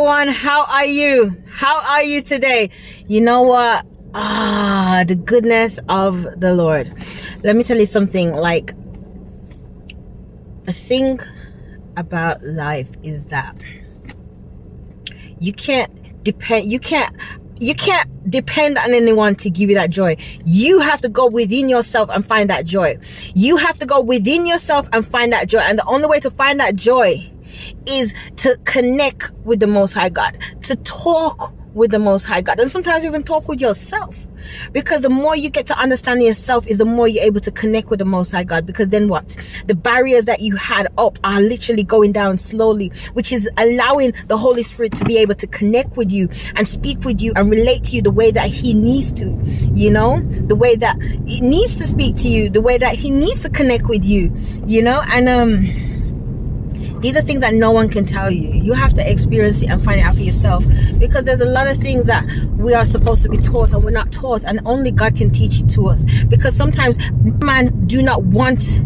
everyone. How are you? How are you today? You know what? The goodness of the Lord. Let me tell you something. Like, the thing about life is that you can't depend on anyone to give you that joy. You have to go within yourself and find that joy. You have to go within yourself and find that joy. And the only way to find that joy is to connect with the Most High God, to talk with the Most High God, and sometimes even talk with yourself. Because the more you get to understand yourself is the more you're able to connect with the Most High God. Because then what? The barriers that you had up are literally going down slowly, which is allowing the Holy Spirit to be able to connect with you and speak with you and relate to you the way that He needs to, the way that He needs to speak to you, the way that He needs to connect with you, and these are things that no one can tell you. You have to experience it and find it out for yourself, because there's a lot of things that we are supposed to be taught and we're not taught, and only God can teach it to us. Because sometimes man do not want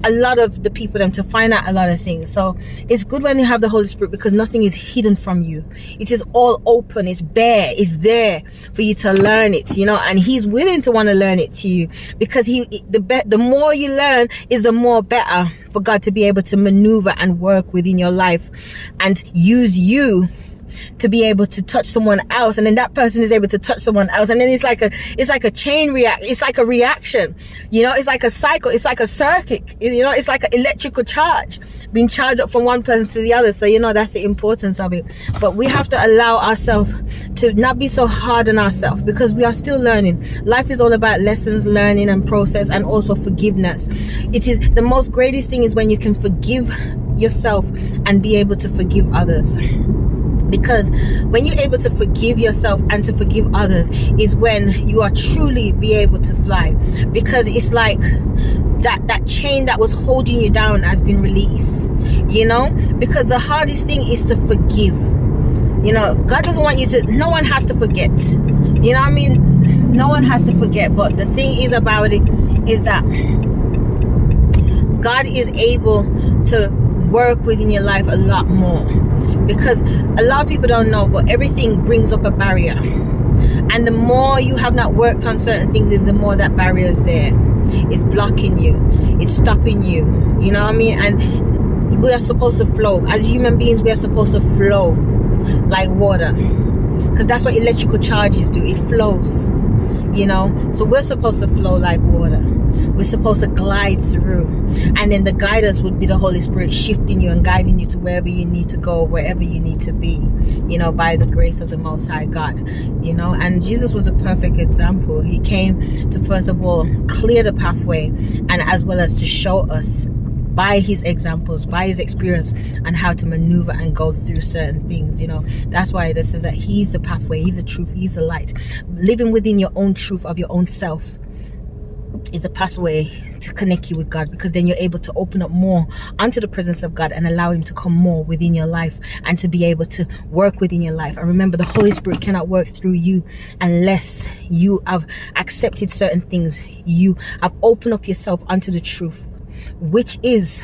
a lot of the people them to find out a lot of things. So it's good when you have the Holy Spirit, because nothing is hidden from you. It is all open, it's bare, it's there for you to learn it, and He's willing to want to learn it to you, because the more you learn is the more better for God to be able to maneuver and work within your life and use you to be able to touch someone else, and then that person is able to touch someone else, and then it's like a chain reaction. It's like a reaction, it's like a cycle, it's like a circuit, it's like an electrical charge being charged up from one person to the other. So that's the importance of it. But we have to allow ourselves to not be so hard on ourselves, because we are still learning. Life is all about lessons, learning and process, and also forgiveness. It is the most greatest thing is when you can forgive yourself and be able to forgive others. Because when you're able to forgive yourself and to forgive others is when you are truly be able to fly. Because it's like that chain that was holding you down has been released, because the hardest thing is to forgive. God doesn't want you to, no one has to forget, no one has to forget. But the thing is about it is that God is able to work within your life a lot more. Because a lot of people don't know, but everything brings up a barrier, and the more you have not worked on certain things is the more that barrier is there. It's blocking you, it's stopping you, and we are supposed to flow as human beings. We are supposed to flow like water, because that's what electrical charges do. It flows, so we're supposed to flow like water. We're supposed to glide through, and then the guidance would be the Holy Spirit shifting you and guiding you to wherever you need to go, wherever you need to be, by the grace of the Most High God, and Jesus was a perfect example. He came to, first of all, clear the pathway, and as well as to show us by His examples, by His experience, and how to maneuver and go through certain things. That's why this says that He's the pathway, He's the truth, He's the light. Living within your own truth of your own self is the pathway to connect you with God, because then you're able to open up more onto the presence of God and allow Him to come more within your life and to be able to work within your life. And remember, the Holy Spirit cannot work through you unless you have accepted certain things. You have opened up yourself onto the truth, which is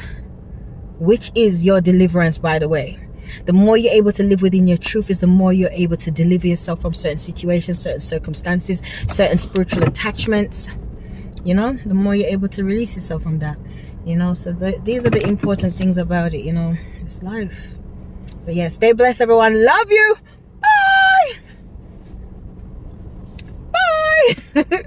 your deliverance, by the way. The more you're able to live within your truth is the more you're able to deliver yourself from certain situations, certain circumstances, certain spiritual attachments. The more you're able to release yourself from that, so these are the important things about it. It's life. But yeah, stay blessed, everyone. Love you. Bye. Bye.